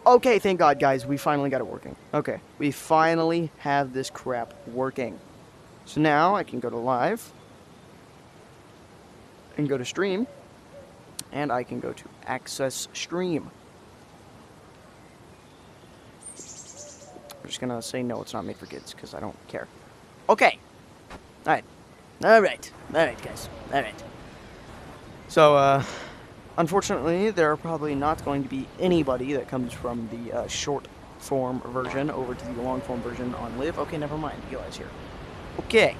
Okay, thank God, guys. We finally got it working. Okay, we finally have this crap working. So now I can go to live and go to stream, and I can go to access stream. I'm just gonna say no, it's not made for kids because I don't care. Okay. All right, guys. All right. So, unfortunately, there are probably not going to be anybody that comes from the short form version over to the long form version on Live. Okay, never mind. Eli's here. Okay.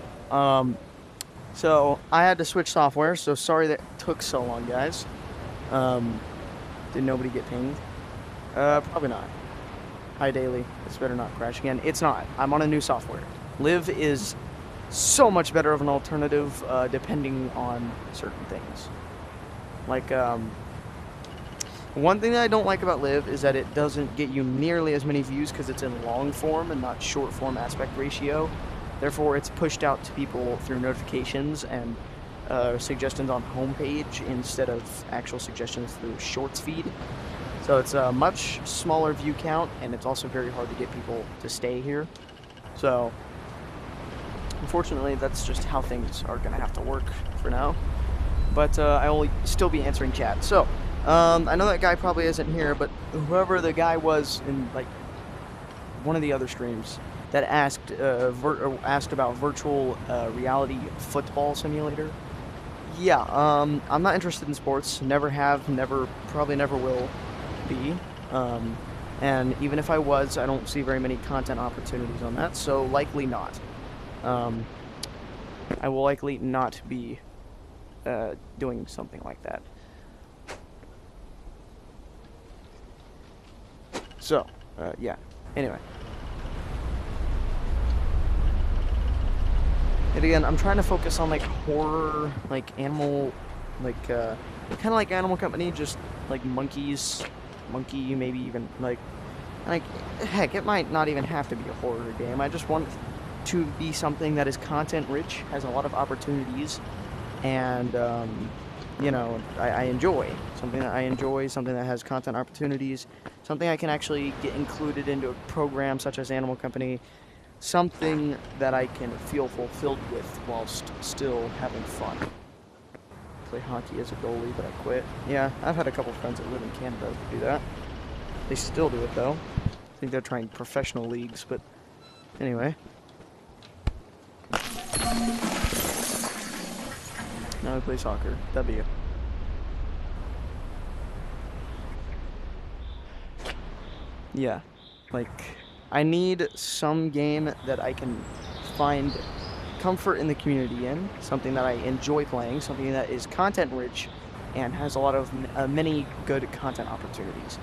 So I had to switch software, so sorry that took so long, guys. Did nobody get pinged? Probably not. Hi, Daily. This better not crash again. It's not. I'm on a new software. Live is so much better of an alternative, depending on certain things. Like, one thing that I don't like about Live is that it doesn't get you nearly as many views because it's in long form and not short form aspect ratio. Therefore, it's pushed out to people through notifications and suggestions on homepage instead of actual suggestions through Shorts feed. So it's a much smaller view count, and it's also very hard to get people to stay here. So, unfortunately, that's just how things are going to have to work for now. But I will still be answering chat. So, I know that guy probably isn't here, but whoever the guy was in, like, one of the other streams that asked about virtual reality football simulator. Yeah, I'm not interested in sports. Never have, probably never will be. And even if I was, I don't see very many content opportunities on that, so likely not. I will likely not be doing something like that. So, yeah. Anyway. And again, I'm trying to focus on, like, horror, like, animal, like, kind of like Animal Company, just, like, monkey, maybe even, like, heck, it might not even have to be a horror game. I just want it to be something that is content-rich, has a lot of opportunities, and, you know, I enjoy. Something that I enjoy, something that has content opportunities, something I can actually get included into a program such as Animal Company, something that I can feel fulfilled with whilst still having fun. Play hockey as a goalie, but I quit. Yeah, I've had a couple friends that live in Canada that do that. They still do it, though. I think they're trying professional leagues, but anyway. Now we play soccer. W. Yeah, like, I need some game that I can find comfort in the community in, something that I enjoy playing, something that is content-rich and has a lot of many good content opportunities.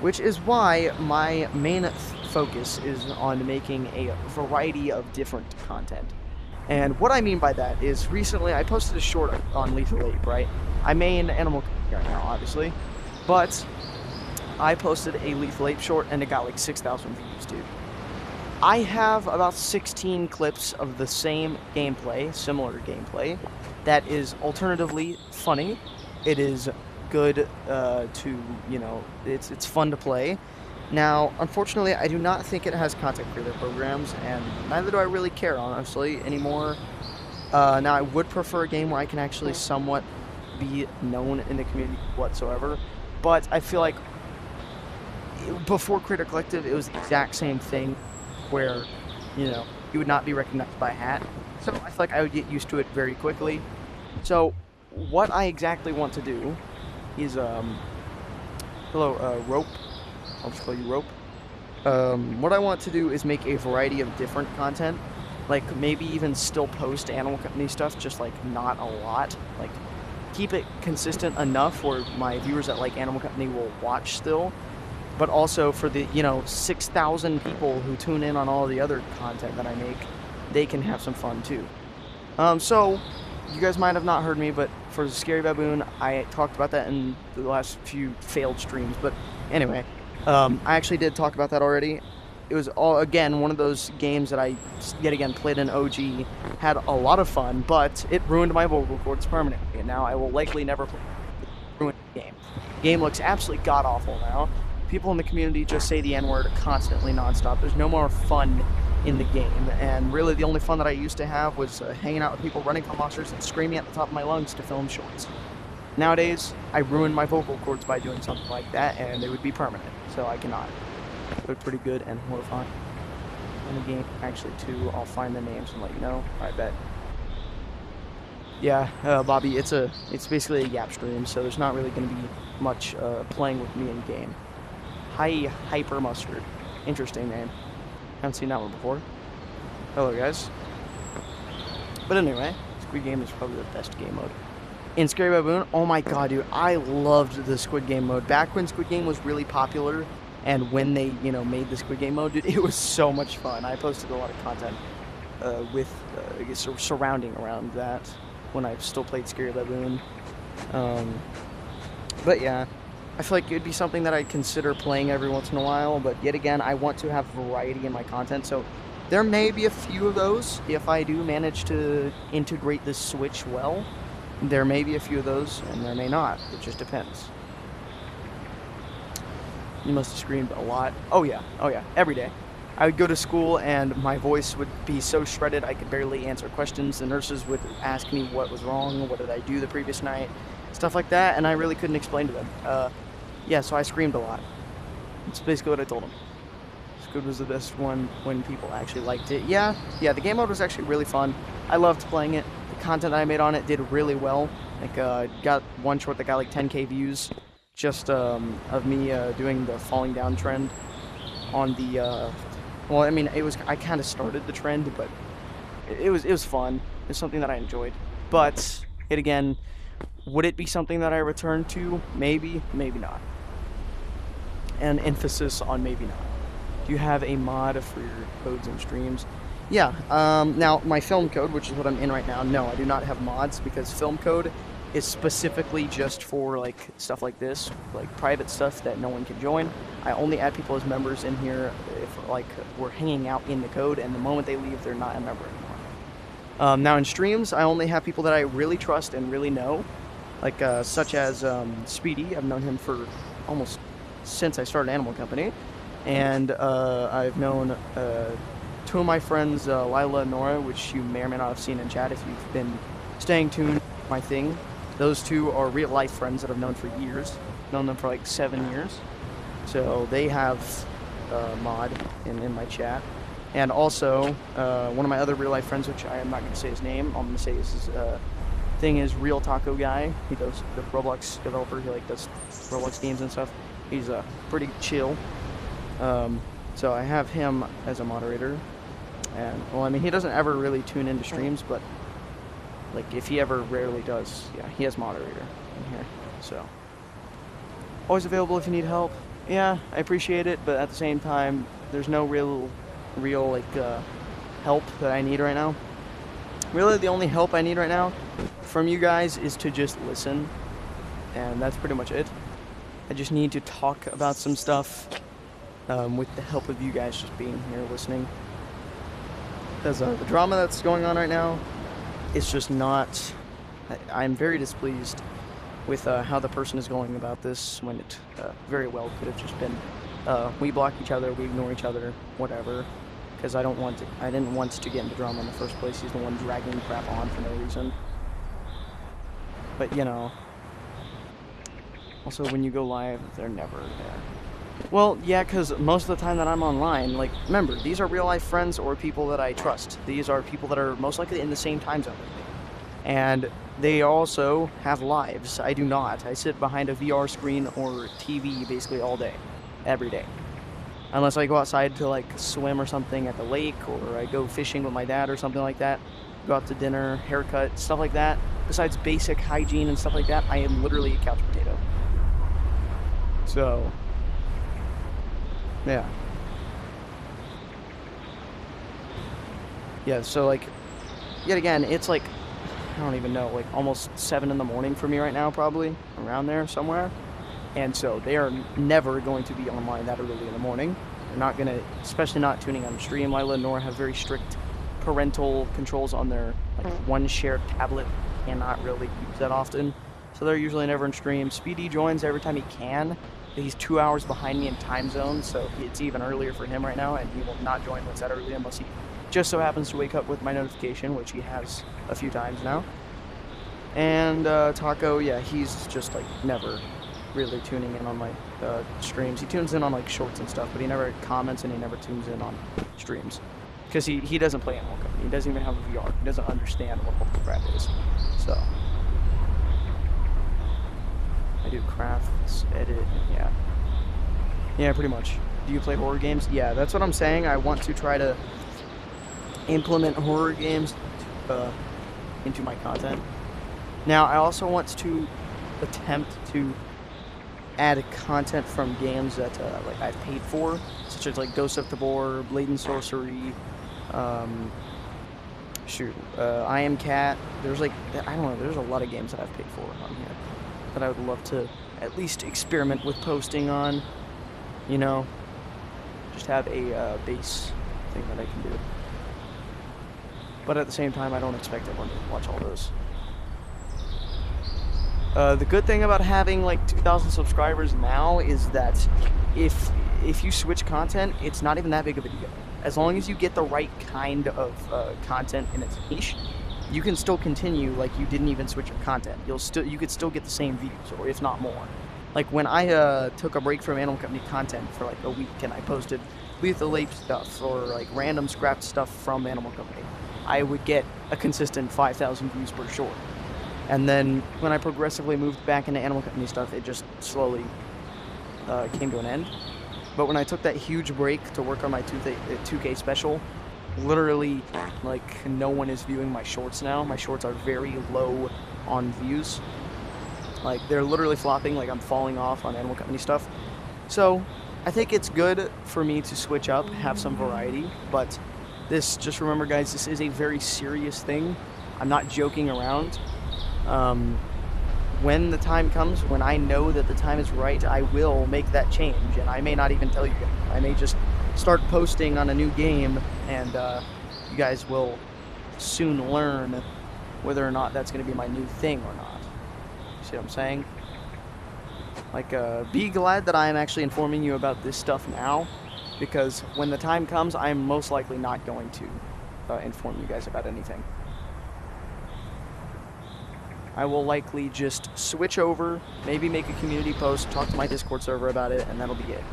Which is why my main focus is on making a variety of different content. And what I mean by that is recently I posted a short on Lethal Ape, right? I main Animal Company right now, obviously, but I posted a Lethal Ape short and it got like 6,000 views, dude. I have about 16 clips of the same gameplay, similar gameplay, that is alternatively funny. It is good to, you know, it's fun to play. Now, unfortunately, I do not think it has content creator programs, and neither do I really care, honestly, anymore. Now, I would prefer a game where I can actually somewhat be known in the community whatsoever, but I feel like before Creator Collective, it was the exact same thing where, you know, you would not be recognized by a hat. So I feel like I would get used to it very quickly. So what I exactly want to do is, hello, Rope. I'll just call you Rope. What I want to do is make a variety of different content. Like, maybe even still post Animal Company stuff, just, like, not a lot. Like, keep it consistent enough where my viewers that like Animal Company will watch still. But also for the, you know, 6,000 people who tune in on all the other content that I make, they can have some fun too. So, you guys might have not heard me, but for Scary Baboon, I talked about that in the last few failed streams. But anyway, I actually did talk about that already. It was, all again, one of those games that I, yet again, played in OG, had a lot of fun, but it ruined my vocal cords permanently, and now I will likely never play ruin the game. The game looks absolutely god-awful now. people in the community just say the N-word constantly, nonstop. There's no more fun in the game, and really the only fun that I used to have was hanging out with people, running from monsters, and screaming at the top of my lungs to film shorts. Nowadays, I ruin my vocal cords by doing something like that, and it would be permanent, so I cannot. But pretty good and horrifying. In the game, actually, too, I'll find the names and let you know. I bet. Yeah, Bobby, it's basically a Yap stream, so there's not really going to be much playing with me in game. Hyper Mustard, interesting name. Haven't seen that one before. Hello, guys. But anyway, Squid Game is probably the best game mode. In Scary Baboon, oh my god, dude, I loved the Squid Game mode. Back when Squid Game was really popular, and when they, made the Squid Game mode, dude, it was so much fun. I posted a lot of content surrounding around that when I still played Scary Baboon. But yeah, I feel like it would be something that I'd consider playing every once in a while, but yet again, I want to have variety in my content, so there may be a few of those if I do manage to integrate this Switch well. There may be a few of those, and there may not. It just depends. You must have screamed a lot. Oh yeah, every day. I would go to school and my voice would be so shredded I could barely answer questions. The nurses would ask me what was wrong, what did I do the previous night, stuff like that, and I really couldn't explain to them. Yeah, so I screamed a lot. That's basically what I told them. Squid was the best one when people actually liked it. Yeah, the game mode was actually really fun. I loved playing it. The content I made on it did really well. Like, got one short that got like 10K views, just of me doing the falling down trend on the. Well, I mean, I kind of started the trend, but it was fun. It's something that I enjoyed. But yet again, would it be something that I return to? Maybe, maybe not. And emphasis on maybe not. Do you have a mod for your codes and streams? Yeah, now my film code, which is what I'm in right now, no, I do not have mods because film code is specifically just for like stuff like this, like private stuff that no one can join. I only add people as members in here if like we're hanging out in the code, and the moment they leave, they're not a member anymore. Now in streams, I only have people that I really trust and really know, like such as Speedy. I've known him for almost since I started Animal Company, and I've known two of my friends, Lila and Nora, which you may or may not have seen in chat if you've been staying tuned to my thing. Those two are real life friends that I've known for years. Known them for like 7 years. So they have mod in my chat. And also, one of my other real life friends, which I am not going to say his name, I'm going to say his thing is Real Taco Guy. He does the Roblox developer. He like does Roblox games and stuff. He's pretty chill. So I have him as a moderator. And, well, I mean, he doesn't ever really tune into streams, but, like, if he ever rarely does, yeah, he has moderator in here, so. Always available if you need help. Yeah, I appreciate it, but at the same time, there's no real, like, help that I need right now. Really, the only help I need right now from you guys is to just listen, and that's pretty much it. I just need to talk about some stuff with the help of you guys just being here listening. Because the drama that's going on right now is just not. I'm very displeased with how the person is going about this when it very well could have just been we block each other, we ignore each other, whatever. Because I didn't want to get into drama in the first place. He's the one dragging crap on for no reason. But you know. Also, when you go live, they're never there. Well, yeah, because most of the time that I'm online, like, remember, these are real-life friends or people that I trust. These are people that are most likely in the same time zone with me. And they also have lives. I do not. I sit behind a VR screen or TV basically all day, every day. Unless I go outside to, like, swim or something at the lake, or I go fishing with my dad or something like that. Go out to dinner, haircut, stuff like that. Besides basic hygiene and stuff like that, I am literally a couch potato. So... yeah. Yeah, so, like, yet again, it's like, I don't even know, like, almost 7 in the morning for me right now, probably, around there somewhere. And so they are never going to be online that early in the morning. They're not going to, especially not tuning on stream. Lila and Nora have very strict parental controls on their, like, one shared tablet. Cannot really use that often. So they're usually never in stream. Speedy joins every time he can. He's 2 hours behind me in time zone, so it's even earlier for him right now, and he will not join what's that early unless he just so happens to wake up with my notification, which he has a few times now. And Taco, yeah, he's just like never really tuning in on my streams. He tunes in on like shorts and stuff, but he never comments and he never tunes in on streams because he doesn't play Animal Company. He doesn't even have a VR. He doesn't understand what the crap is. So I do crafts, edit, yeah, pretty much. Do you play horror games? Yeah, that's what I'm saying. I want to try to implement horror games into my content. Now, I also want to attempt to add content from games that like I've paid for, such as like Ghost of Tabor, Blade and Sorcery, I Am Cat. There's like, I don't know, there's a lot of games that I've paid for on here that I would love to at least experiment with posting on, you know, just have a base thing that I can do. But at the same time, I don't expect everyone to watch all those. The good thing about having like 2,000 subscribers now is that if you switch content, it's not even that big of a deal. As long as you get the right kind of content in its niche, you can still continue like you didn't even switch your content. You could still get the same views, or if not more. Like when I took a break from Animal Company content for like a week and I posted Lethal Ape stuff or like random scrapped stuff from Animal Company, I would get a consistent 5,000 views per short. And then when I progressively moved back into Animal Company stuff, it just slowly came to an end. But when I took that huge break to work on my 2K special, literally, like, no one is viewing my shorts now. My shorts are very low on views. Like, they're literally flopping, like I'm falling off on Animal Company stuff. So, I think it's good for me to switch up, have some variety, but just remember guys, this is a very serious thing. I'm not joking around. When the time comes, when I know that the time is right, I will make that change, and I may not even tell you guys. I may just start posting on a new game, and you guys will soon learn whether or not that's going to be my new thing or not. See what I'm saying? Like, be glad that I am actually informing you about this stuff now, because when the time comes, I am most likely not going to inform you guys about anything. I will likely just switch over, maybe make a community post, talk to my Discord server about it, and that'll be it.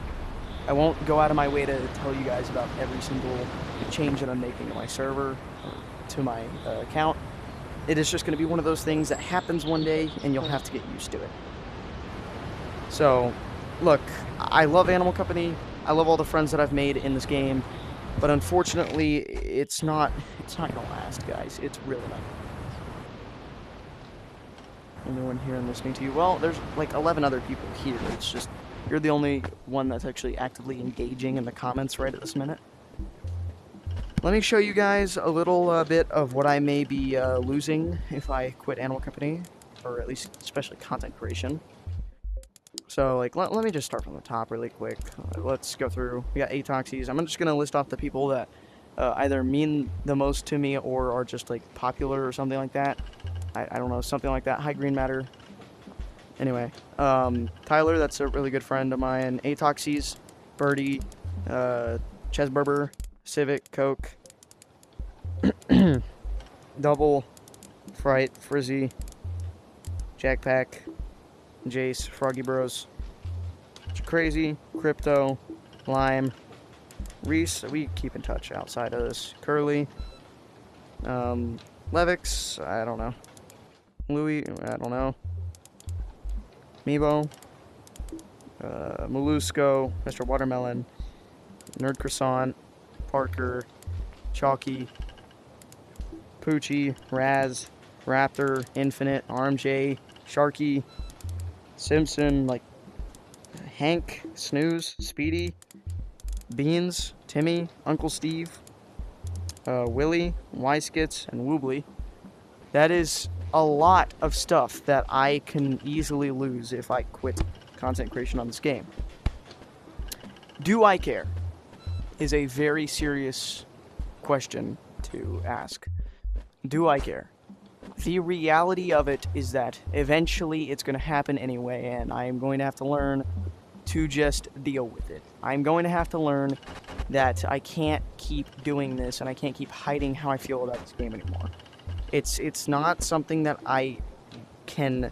I won't go out of my way to tell you guys about every single change that I'm making to my server, to my account. It is just going to be one of those things that happens one day, and you'll have to get used to it. So, look, I love Animal Company. I love all the friends that I've made in this game, but unfortunately, it's not going to last, guys. It's really not. Anyone here and listening to you? Well, there's like 11 other people here. It's just you're the only one that's actually actively engaging in the comments right at this minute. Let me show you guys a little bit of what I may be losing if I quit Animal Company, or at least especially content creation. So, like, let me just start from the top really quick. Let's go through. We got Atoxies. I'm just gonna list off the people that either mean the most to me or are just like popular or something like that. I don't know, something like that. Hi, Green Matter. Anyway, Tyler, that's a really good friend of mine. Atoxies, Birdie, Chesberber, Civic, Coke, Double, Fright, Frizzy, Jackpack, Jace, Froggy Bros, Crazy, Crypto, Lime, Reese, we keep in touch outside of this, Curly, Levix, I don't know. Louis, I don't know. Meebo, Molusco, Mr. Watermelon, Nerd Croissant, Parker, Chalky, Poochie, Raz, Raptor, Infinite, RMJ, Sharky, Simpson, like Hank, Snooze, Speedy, Beans, Timmy, Uncle Steve, Willie, Wyskits, and Woobly. That is a lot of stuff that I can easily lose if I quit content creation on this game. Do I care? Is a very serious question to ask. Do I care? The reality of it is that eventually it's going to happen anyway, and I am going to have to learn to just deal with it. I'm going to have to learn that I can't keep doing this and I can't keep hiding how I feel about this game anymore. It's not something that I can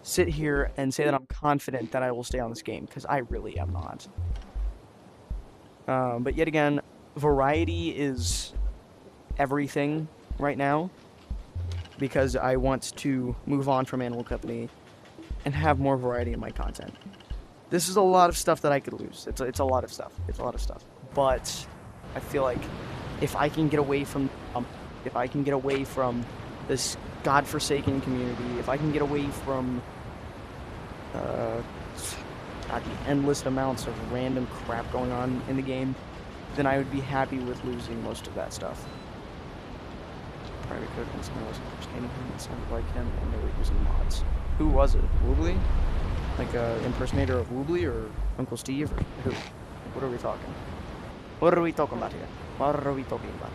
sit here and say that I'm confident that I will stay on this game, because I really am not. But yet again, variety is everything right now, because I want to move on from Animal Company and have more variety in my content. This is a lot of stuff that I could lose. It's a lot of stuff. It's a lot of stuff. But I feel like if I can get away from this godforsaken community, if I can get away from the endless amounts of random crap going on in the game, then I would be happy with losing most of that stuff. Private code when someone was impersonating him, it sounded like him, and they were using mods. Who was it? Woobly? Like a impersonator of Woobly or Uncle Steve or who? What are we talking? What are we talking about here? What are we talking about?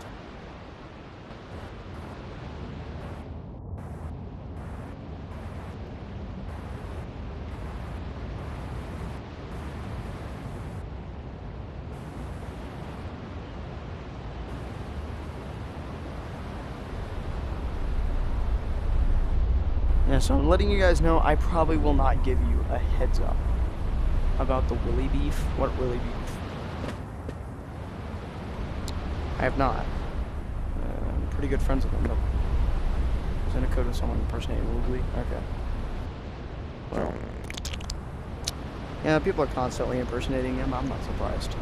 Yeah, so I'm letting you guys know I probably will not give you a heads up about the Willy beef. What Willy beef? I have not. I'm pretty good friends with him, though. Was in a code with someone impersonating Woobly? Okay. Well. Yeah, people are constantly impersonating him. I'm not surprised.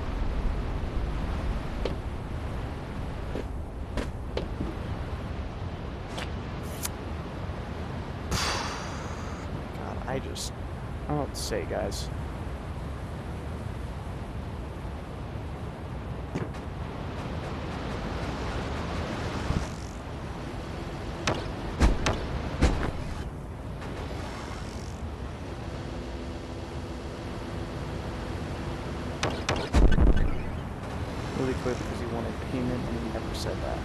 I don't know what to say, guys. Really quit because he wanted payment and he never said that.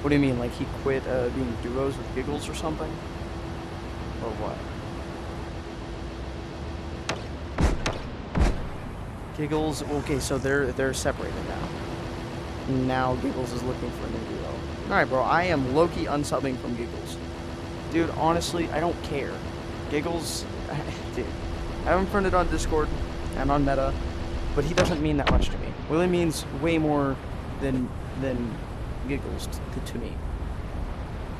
What do you mean, like he quit being duos with Giggles or something? Or what? Giggles, okay, so they're separated now. Now Giggles is looking for a new duo. Alright, bro, I am low-key unsubbing from Giggles. Dude, honestly, I don't care. Giggles, dude, I have him friended on Discord and on Meta, but he doesn't mean that much to me. Willy means way more than Giggles to me.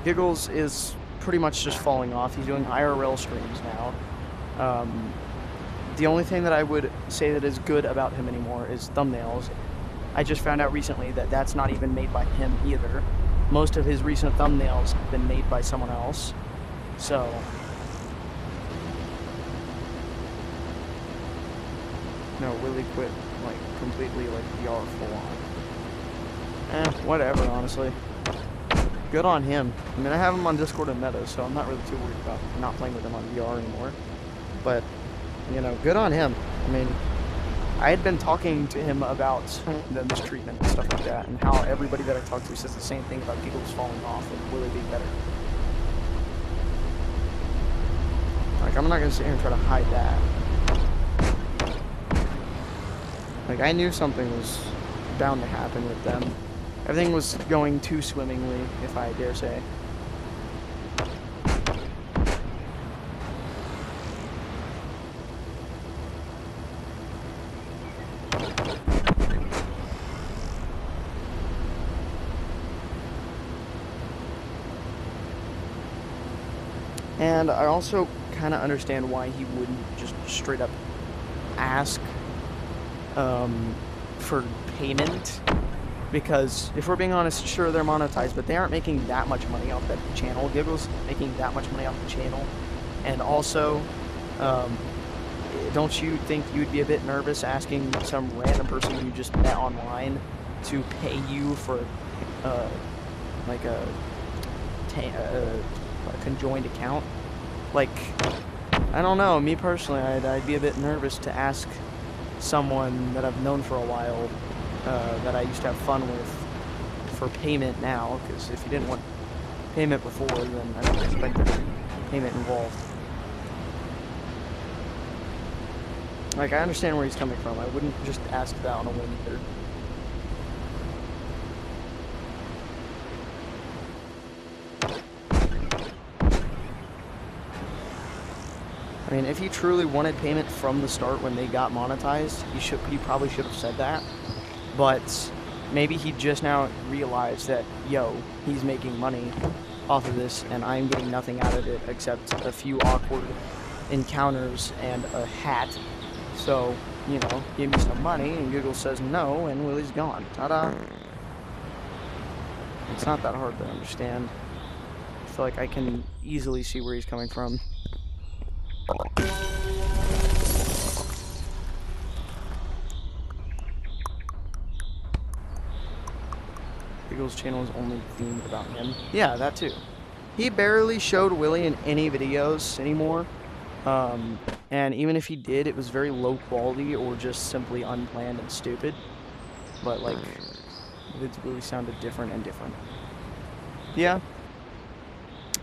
Giggles is pretty much just falling off. He's doing IRL streams now. The only thing that I would say that is good about him anymore is thumbnails. I just found out recently that that's not even made by him either. Most of his recent thumbnails have been made by someone else. So no, Willy quit like completely, like VR full on. Whatever, honestly. Good on him. I mean, I have him on Discord and Meta, so I'm not really too worried about not playing with him on VR anymore. But you know, good on him. I mean, I had been talking to him about the mistreatment and stuff like that, and how everybody that I talked to says the same thing about Giggles falling off and Willy being better. Like, I'm not gonna sit here and try to hide that. Like, I knew something was bound to happen with them. Everything was going too swimmingly, if I dare say. And I also kind of understand why he wouldn't just straight up ask for payment, because if we're being honest, sure, they're monetized, but they aren't making that much money off that channel. Giggles making that much money off the channel. And also, don't you think you'd be a bit nervous asking some random person you just met online to pay you for like a conjoined account? Like, I don't know, me personally, I'd be a bit nervous to ask someone that I've known for a while, that I used to have fun with, for payment now, because if you didn't want payment before, then I don't expect there to be payment involved. Like, I understand where he's coming from. I wouldn't just ask that on a whim either. I mean, if he truly wanted payment from the start when they got monetized, he probably should have said that. But maybe he just now realized that, yo, he's making money off of this, and I'm getting nothing out of it except a few awkward encounters and a hat. So, you know, give me some money, and Google says no, and Willie's gone. Ta-da! It's not that hard to understand. I feel like I can easily see where he's coming from. Google's channel is only themed about him. Yeah, that too. He barely showed Willie in any videos anymore. And even if he did, it was very low quality or just simply unplanned and stupid. But, like, it really sounded different and different. Yeah.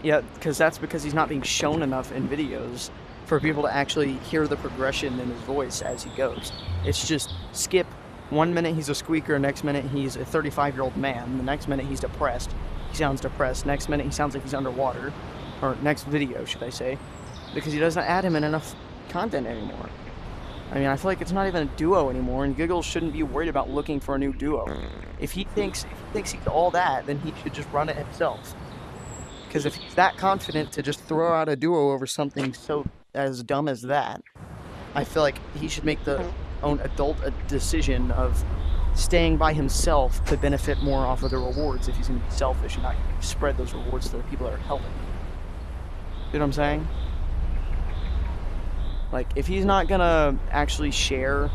Yeah, because that's because he's not being shown enough in videos for people to actually hear the progression in his voice as he goes. It's just skip. 1 minute he's a squeaker, next minute he's a 35-year-old man, the next minute he's depressed. He sounds depressed. Next minute he sounds like he's underwater. Or next video, should I say. Because he doesn't add him in enough content anymore. I mean, I feel like it's not even a duo anymore, and Giggle shouldn't be worried about looking for a new duo. If he thinks he's all that, then he should just run it himself. Because if he's that confident to just throw out a duo over something so as dumb as that, I feel like he should make the own adult decision of staying by himself to benefit more off of the rewards if he's going to be selfish and not spread those rewards to the people that are helping. You know what I'm saying? Like, if he's not gonna actually share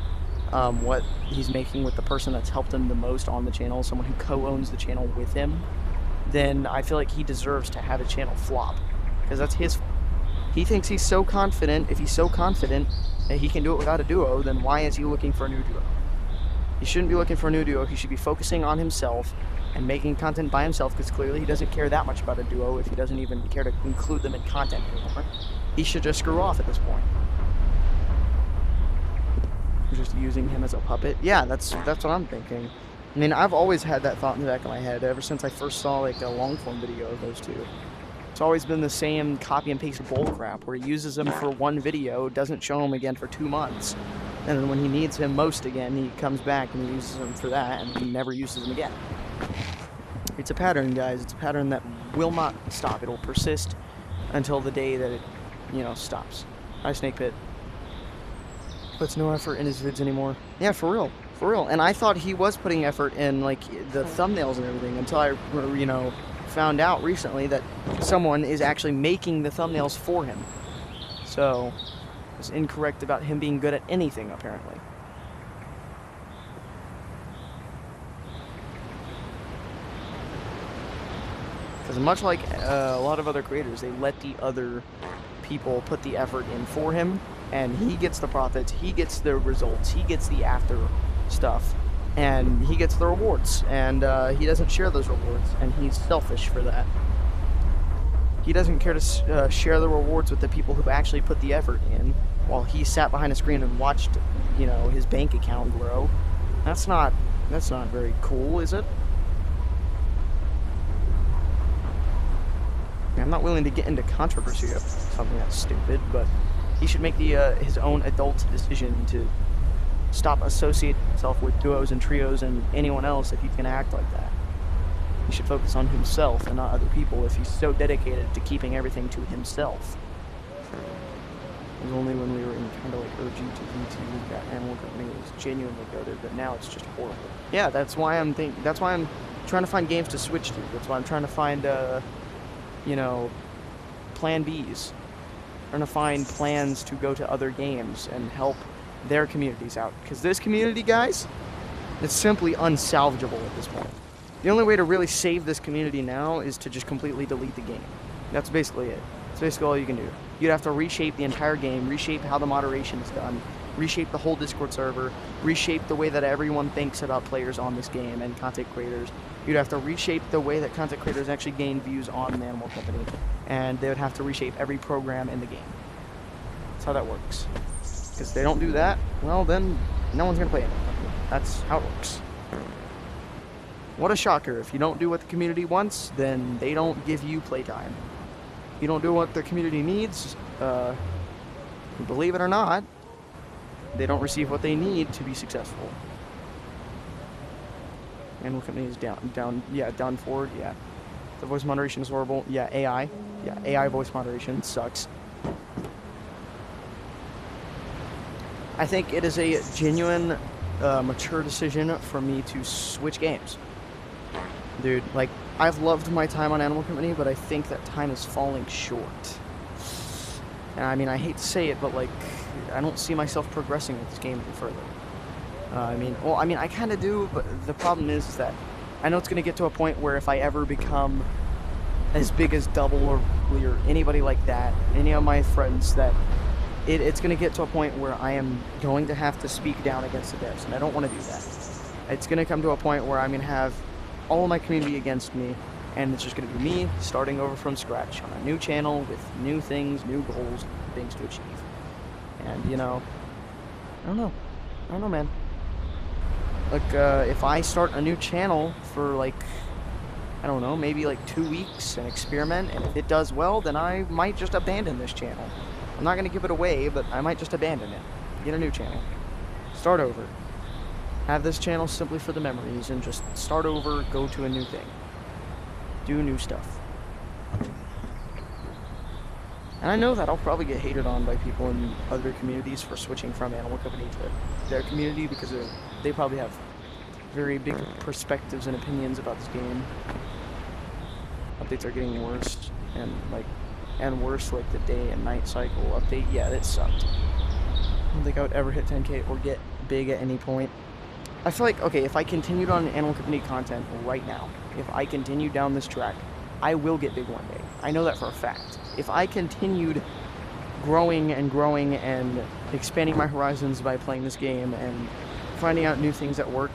what he's making with the person that's helped him the most on the channel, someone who co-owns the channel with him, then I feel like he deserves to have a channel flop. Because that's his fault. He thinks he's so confident. If he's so confident that he can do it without a duo, then why is he looking for a new duo? He shouldn't be looking for a new duo. He should be focusing on himself and making content by himself, because clearly he doesn't care that much about a duo if he doesn't even care to include them in content anymore. He should just screw off at this point. Just using him as a puppet. Yeah, that's what I'm thinking. I mean, I've always had that thought in the back of my head ever since I first saw like a long form video of those two. It's always been the same copy and paste bullcrap where he uses them for one video, doesn't show him again for 2 months, and then when he needs him most again, he comes back and he uses him for that, and he never uses him again. It's a pattern, guys. It's a pattern that will not stop. It'll persist until the day that it, you know, stops. Hi, Snake Pit. Puts no effort in his vids anymore. Yeah, for real. For real. And I thought he was putting effort in, like, the thumbnails and everything until I, you know, found out recently that someone is actually making the thumbnails for him. So, it's incorrect about him being good at anything, apparently. Because much like a lot of other creators, they let the other people put the effort in for him, and he gets the profits, he gets the results, he gets the after stuff, and he gets the rewards, and he doesn't share those rewards, and he's selfish for that. He doesn't care to share the rewards with the people who actually put the effort in, while he sat behind a screen and watched, you know, his bank account grow. That's not very cool, is it? I'm not willing to get into controversy of something that's stupid, but he should make his own adult decision to stop associating himself with duos and trios and anyone else if he's going to act like that. He should focus on himself and not other people if he's so dedicated to keeping everything to himself. It was only when we were in kind of like OG to VT that Animal Company was genuinely goated, but now it's just horrible. Yeah, that's why I'm trying to find games to switch to. That's why I'm trying to find you know, plan Bs. Trying to find plans to go to other games and help their communities out. Because this community, guys, it's simply unsalvageable at this point. The only way to really save this community now is to just completely delete the game. That's basically it. That's basically all you can do. You'd have to reshape the entire game, reshape how the moderation is done, reshape the whole Discord server, reshape the way that everyone thinks about players on this game and content creators. You'd have to reshape the way that content creators actually gain views on an Animal Company, and they would have to reshape every program in the game. That's how that works. Because if they don't do that, well, then no one's going to play it. That's how it works. What a shocker. If you don't do what the community wants, then they don't give you playtime. You don't do what the community needs, believe it or not, they don't receive what they need to be successful. Animal Company is done forward, yeah. The voice moderation is horrible. Yeah, AI. Yeah, AI voice moderation sucks. I think it is a genuine, mature decision for me to switch games. Dude, like, I've loved my time on Animal Company, but I think that time is falling short. And I mean, I hate to say it, but like, I don't see myself progressing with this game any further. I kind of do, but the problem is that I know it's going to get to a point where if I ever become as big as Double or anybody like that, any of my friends, that it's going to get to a point where I am going to have to speak down against the devs, and I don't want to do that. It's going to come to a point where I'm going to have all of my community against me, and it's just going to be me starting over from scratch on a new channel with new things, new goals, things to achieve. And, you know, I don't know, man. Like, if I start a new channel for, like, I don't know, maybe like 2 weeks and experiment, and if it does well, then I might just abandon this channel. I'm not going to give it away, but I might just abandon it. Get a new channel. Start over. Have this channel simply for the memories, and just start over, go to a new thing. Do new stuff. And I know that I'll probably get hated on by people in other communities for switching from Animal Company to their community, because they probably have very big perspectives and opinions about this game. Updates are getting worse, and worse, like the day and night cycle update. Yeah, that sucked. I don't think I would ever hit 10K or get big at any point. I feel like, okay, if I continued on Animal Company content right now, if I continued down this track, I will get big one day. I know that for a fact. If I continued growing and expanding my horizons by playing this game and finding out new things that work,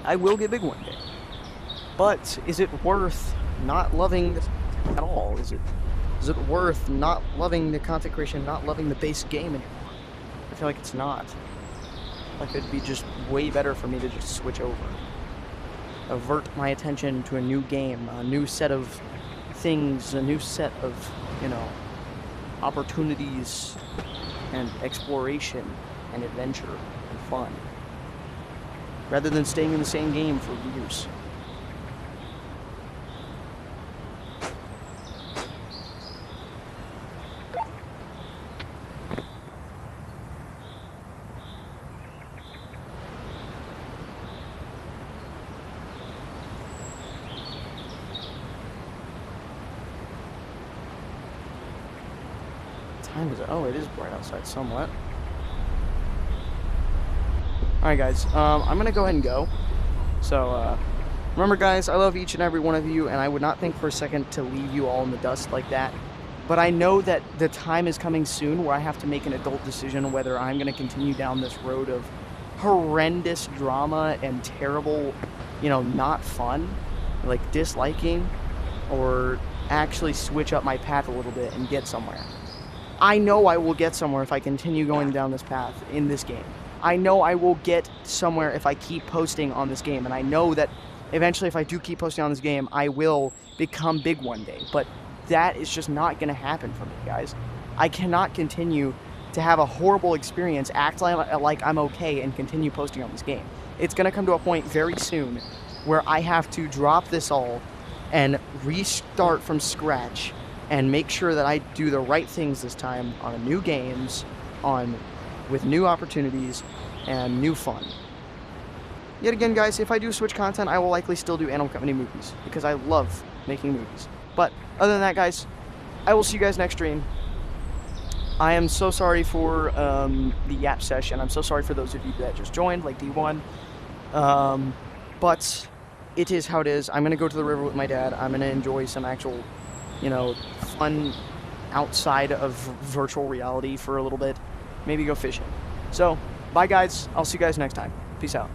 I will get big one day. But is it worth not loving this at all? Is it worth not loving the content creation, not loving the base game anymore? I feel like it's not. Like, it'd be just way better for me to just switch over. Avert my attention to a new game, a new set of things, a new set of, you know, opportunities and exploration and adventure and fun, rather than staying in the same game for years. Time is it? Oh, it is bright outside somewhat. Alright guys, I'm gonna go ahead and go. So, remember guys, I love each and every one of you, and I would not think for a second to leave you all in the dust like that. But I know that the time is coming soon where I have to make an adult decision whether I'm gonna continue down this road of horrendous drama and terrible, you know, not fun, like disliking, or actually switch up my path a little bit and get somewhere. I know I will get somewhere if I continue going down this path in this game. I know I will get somewhere if I keep posting on this game, and I know that eventually if I do keep posting on this game, I will become big one day, but that is just not going to happen for me, guys. I cannot continue to have a horrible experience, act like I'm okay, and continue posting on this game. It's going to come to a point very soon where I have to drop this all and restart from scratch and make sure that I do the right things this time on new games, with new opportunities and new fun. Yet again, guys, if I do switch content, I will likely still do Animal Company movies, because I love making movies. But other than that, guys, I will see you guys next stream. I am so sorry for the Yap session. I'm so sorry for those of you that just joined, like D1. But it is how it is. I'm going to go to the river with my dad. I'm going to enjoy some actual, you know, fun outside of virtual reality for a little bit. Maybe go fishing. So, bye guys. I'll see you guys next time. Peace out.